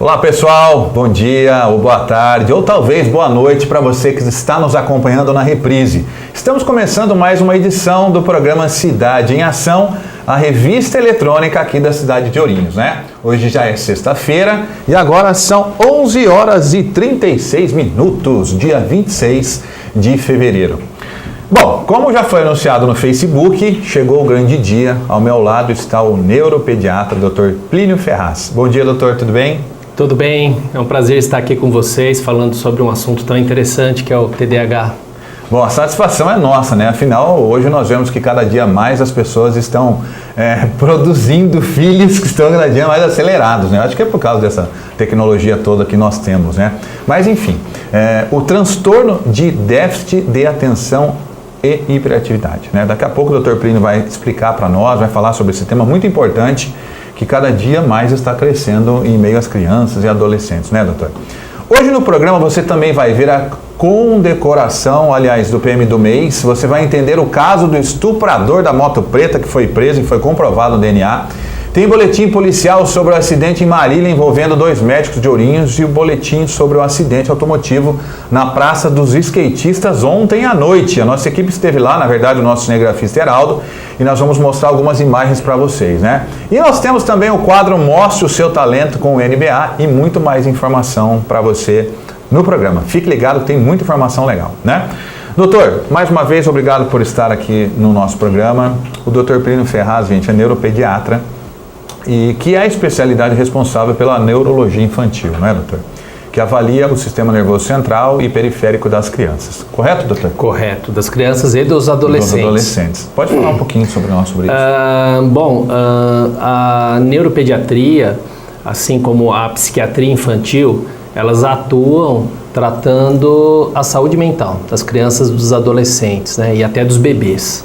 Olá pessoal, bom dia ou boa tarde ou talvez boa noite para você que está nos acompanhando na reprise. Estamos começando mais uma edição do programa Cidade em Ação, a revista eletrônica aqui da cidade de Ourinhos, né? Hoje já é sexta-feira e agora são 11 horas e 36 minutos, dia 26 de fevereiro. Bom, como já foi anunciado no Facebook, chegou o grande dia. Ao meu lado está o neuropediatra, Dr. Plínio Ferraz. Bom dia, doutor, tudo bem? Tudo bem, é um prazer estar aqui com vocês falando sobre um assunto tão interessante que é o TDAH. Bom, a satisfação é nossa, né? Afinal, hoje nós vemos que cada dia mais as pessoas estão produzindo filhos que estão cada dia mais acelerados, né? Acho que é por causa dessa tecnologia toda que nós temos, né? Mas enfim, o transtorno de déficit de atenção e hiperatividade, né? Daqui a pouco o Dr. Plínio vai explicar para nós, vai falar sobre esse tema muito importante que cada dia mais está crescendo em meio às crianças e adolescentes, né, doutor? Hoje no programa você também vai ver a condecoração, aliás, do PM do mês. Você vai entender o caso do estuprador da moto preta que foi preso e foi comprovado o DNA. Tem boletim policial sobre o acidente em Marília envolvendo 2 médicos de Ourinhos e o boletim sobre o acidente automotivo na Praça dos Skatistas ontem à noite. A nossa equipe esteve lá, na verdade o nosso cinegrafista Heraldo, e nós vamos mostrar algumas imagens para vocês, né? E nós temos também o quadro Mostre o Seu Talento com o NBA e muito mais informação para você no programa. Fique ligado que tem muita informação legal, né? Doutor, mais uma vez obrigado por estar aqui no nosso programa. O Dr. Plínio Ferraz, gente, é neuropediatra, e que é a especialidade responsável pela neurologia infantil, não é, doutor? Que avalia o sistema nervoso central e periférico das crianças. Correto, doutor? Correto, das crianças e dos adolescentes. Dos adolescentes. Pode falar um pouquinho sobre isso? A neuropediatria, assim como a psiquiatria infantil, elas atuam tratando a saúde mental das crianças, dos adolescentes, né, e até dos bebês.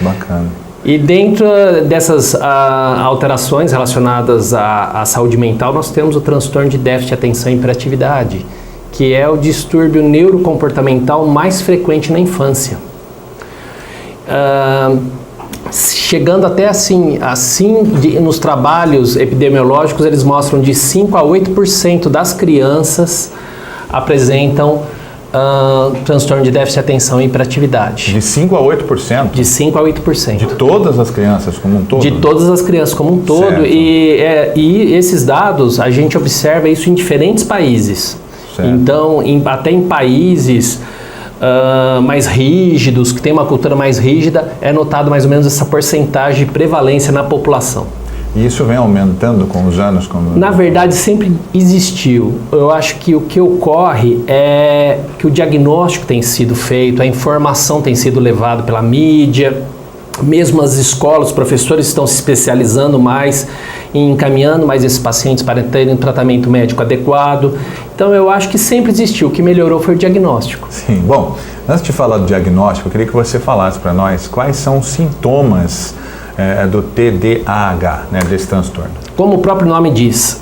Bacana. E dentro dessas alterações relacionadas à saúde mental, nós temos o transtorno de déficit de atenção e hiperatividade, que é o distúrbio neurocomportamental mais frequente na infância. Chegando até nos trabalhos epidemiológicos, eles mostram de 5 a 8% das crianças apresentam transtorno de déficit de atenção e hiperatividade. De 5 a 8%? De 5 a 8%. De todas as crianças como um todo? De todas as crianças como um todo. E esses dados, a gente observa isso em diferentes países. Certo. Então, até em países mais rígidos, que tem uma cultura mais rígida, é notado mais ou menos essa porcentagem de prevalência na população. E isso vem aumentando com os anos? Na verdade, sempre existiu. Eu acho que o que ocorre é que o diagnóstico tem sido feito, a informação tem sido levada pela mídia, mesmo as escolas, os professores estão se especializando mais em encaminhando mais esses pacientes para terem um tratamento médico adequado. Então, eu acho que sempre existiu. O que melhorou foi o diagnóstico. Sim. Bom, antes de falar do diagnóstico, eu queria que você falasse para nós quais são os sintomas do TDAH, né, desse transtorno. Como o próprio nome diz,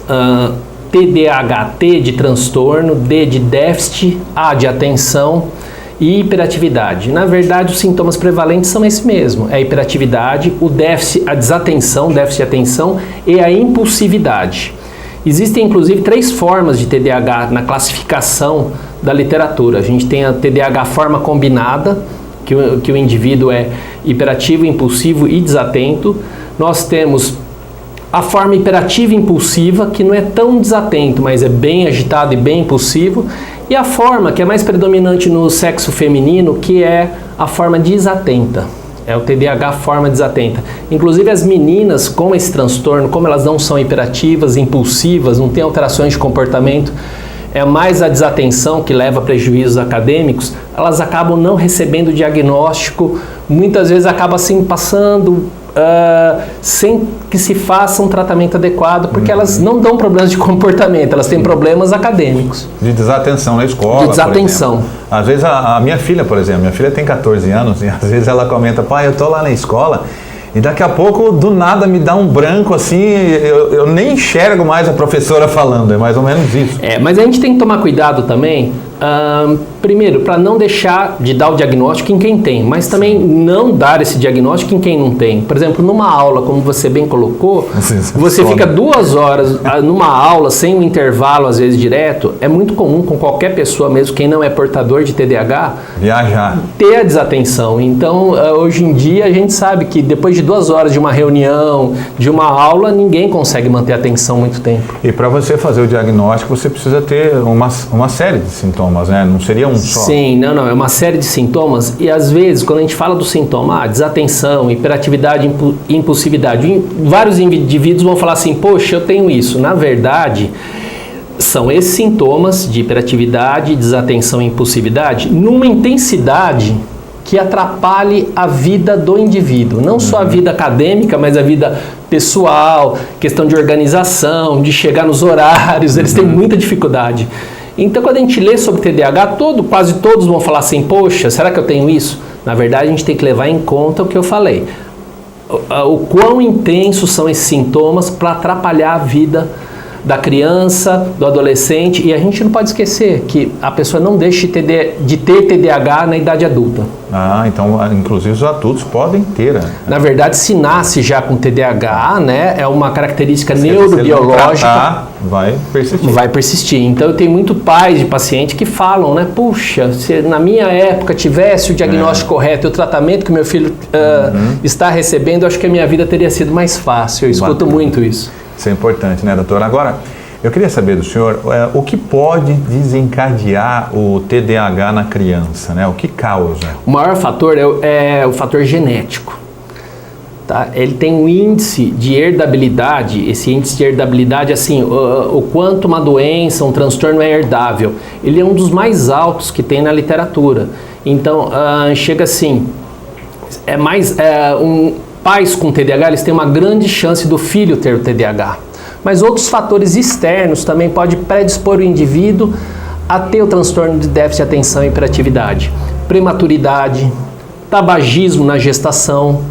TDAH, T de transtorno, D de déficit, A de atenção e hiperatividade. Na verdade, os sintomas prevalentes são esse mesmo, é a hiperatividade, o déficit, a desatenção, déficit de atenção e a impulsividade. Existem, inclusive, 3 formas de TDAH na classificação da literatura. A gente tem a TDAH forma combinada, que o indivíduo é hiperativo, impulsivo e desatento. Nós temos a forma hiperativa e impulsiva, que não é tão desatento, mas é bem agitado e bem impulsivo. E a forma que é mais predominante no sexo feminino, que é a forma desatenta. É o TDAH forma desatenta. Inclusive as meninas com esse transtorno, como elas não são hiperativas, impulsivas, não têm alterações de comportamento, é mais a desatenção que leva a prejuízos acadêmicos, elas acabam não recebendo o diagnóstico, muitas vezes acaba assim passando sem que se faça um tratamento adequado, porque elas não dão problemas de comportamento, elas têm problemas acadêmicos. De desatenção na escola, de desatenção. Às vezes a minha filha, por exemplo, minha filha tem 14 anos e às vezes ela comenta, pai, eu tô lá na escola e daqui a pouco do nada me dá um branco assim, eu nem enxergo mais a professora falando, é mais ou menos isso. Mas a gente tem que tomar cuidado também, Primeiro, para não deixar de dar o diagnóstico em quem tem, mas também não dar esse diagnóstico em quem não tem. Por exemplo, numa aula, como você bem colocou, você fica 2 horas numa aula sem um intervalo, às vezes direto. É muito comum com qualquer pessoa, mesmo quem não é portador de TDAH, viajar, ter a desatenção. Então, hoje em dia, a gente sabe que depois de 2 horas de uma reunião, de uma aula, ninguém consegue manter a atenção muito tempo. E para você fazer o diagnóstico, você precisa ter uma série de sintomas, né? Não seria um só? Sim, não, é uma série de sintomas e às vezes quando a gente fala do sintoma, desatenção, hiperatividade, impulsividade, vários indivíduos vão falar assim, poxa, eu tenho isso. Na verdade, são esses sintomas de hiperatividade, desatenção e impulsividade numa intensidade que atrapalhe a vida do indivíduo, não só a vida acadêmica, mas a vida pessoal, questão de organização, de chegar nos horários, eles têm muita dificuldade. Então, quando a gente lê sobre TDAH, quase todos vão falar assim, poxa, será que eu tenho isso? Na verdade, a gente tem que levar em conta o que eu falei. O quão intensos são esses sintomas para atrapalhar a vida da criança, do adolescente, e a gente não pode esquecer que a pessoa não deixa de ter TDAH na idade adulta. Então, inclusive os adultos podem ter. Né? Na verdade, se nasce já com TDAH, né, é uma característica neurobiológica. Vai persistir. Vai persistir. Então, eu tenho muito pais de pacientes que falam, né, puxa, se na minha época tivesse o diagnóstico correto e o tratamento que meu filho está recebendo, eu acho que a minha vida teria sido mais fácil. Eu escuto muito isso. Isso é importante, né, doutor? Agora, eu queria saber do senhor o que pode desencadear o TDAH na criança, né? O que causa? O maior fator é o fator genético. Tá? Ele tem um índice de herdabilidade, esse índice de herdabilidade, assim, o quanto uma doença, um transtorno é herdável. Ele é um dos mais altos que tem na literatura. Então, chega assim, pais com TDAH, eles têm uma grande chance do filho ter o TDAH. Mas outros fatores externos também podem predispor o indivíduo a ter o transtorno de déficit de atenção e hiperatividade. Prematuridade, tabagismo na gestação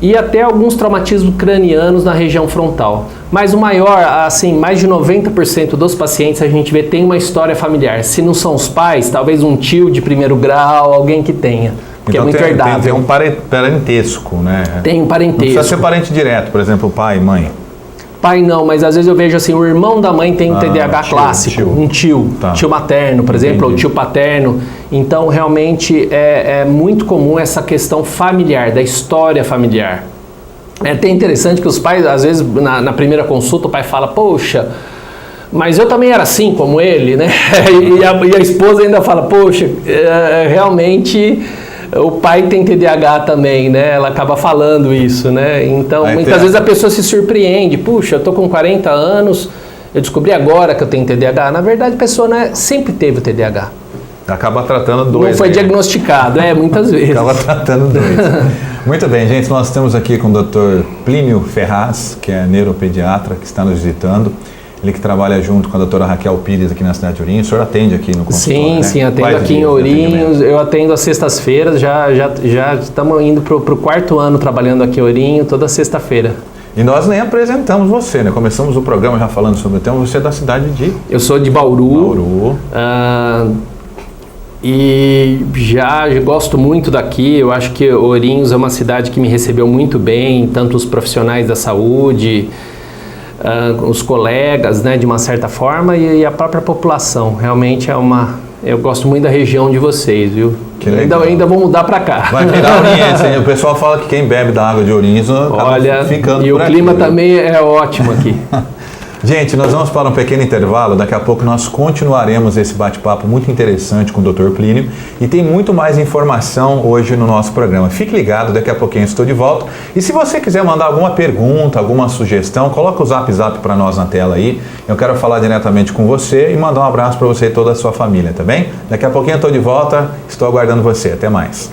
e até alguns traumatismos cranianos na região frontal. Mas o maior, assim, mais de 90% dos pacientes a gente vê tem uma história familiar. Se não são os pais, talvez um tio de primeiro grau, alguém que tenha. Porque então é muito herdável. Tem um parentesco, né? Tem um parentesco. Não precisa ser parente direto, por exemplo, pai, mãe. Pai não, mas às vezes eu vejo assim, o irmão da mãe tem um TDAH clássico, um tio materno, por exemplo, ou tio paterno. Então, realmente, é muito comum essa questão familiar, da história familiar. É até interessante que os pais, às vezes, na primeira consulta, o pai fala, poxa, mas eu também era assim como ele, né? E a esposa ainda fala, poxa, realmente o pai tem TDAH também, né? Ela acaba falando isso, né? Então, muitas vezes a pessoa se surpreende. Puxa, eu tô com 40 anos, eu descobri agora que eu tenho TDAH. Na verdade, a pessoa, né, sempre teve o TDAH. Acaba tratando dois. Não foi diagnosticado, muitas vezes. Acaba tratando dois. Muito bem, gente. Nós estamos aqui com o Dr. Plínio Ferraz, que é neuropediatra, que está nos visitando. Ele que trabalha junto com a doutora Raquel Pires aqui na cidade de Ourinhos. O senhor atende aqui no consultório, Sim, atendo aqui em Ourinhos. Eu atendo às sextas-feiras, já estamos indo para o 4º ano trabalhando aqui em Ourinhos, toda sexta-feira. E nós nem apresentamos você, né? Começamos o programa já falando sobre o tema. Você é da cidade de... Eu sou de Bauru. E já gosto muito daqui. Eu acho que Ourinhos é uma cidade que me recebeu muito bem, tanto os profissionais da saúde... os colegas, né, de uma certa forma, e a própria população. Realmente eu gosto muito da região de vocês, viu? Que legal. Ainda vou mudar para cá. Vai virar Ourinhos, hein? O pessoal fala que quem bebe da água de Ourinhos acaba ficando e por o clima aqui, também é ótimo aqui. Gente, nós vamos para um pequeno intervalo, daqui a pouco nós continuaremos esse bate-papo muito interessante com o Dr. Plínio e tem muito mais informação hoje no nosso programa. Fique ligado, daqui a pouquinho estou de volta. E se você quiser mandar alguma pergunta, alguma sugestão, coloca o zap para nós na tela aí. Eu quero falar diretamente com você e mandar um abraço para você e toda a sua família, tá bem? Daqui a pouquinho eu estou de volta, estou aguardando você. Até mais.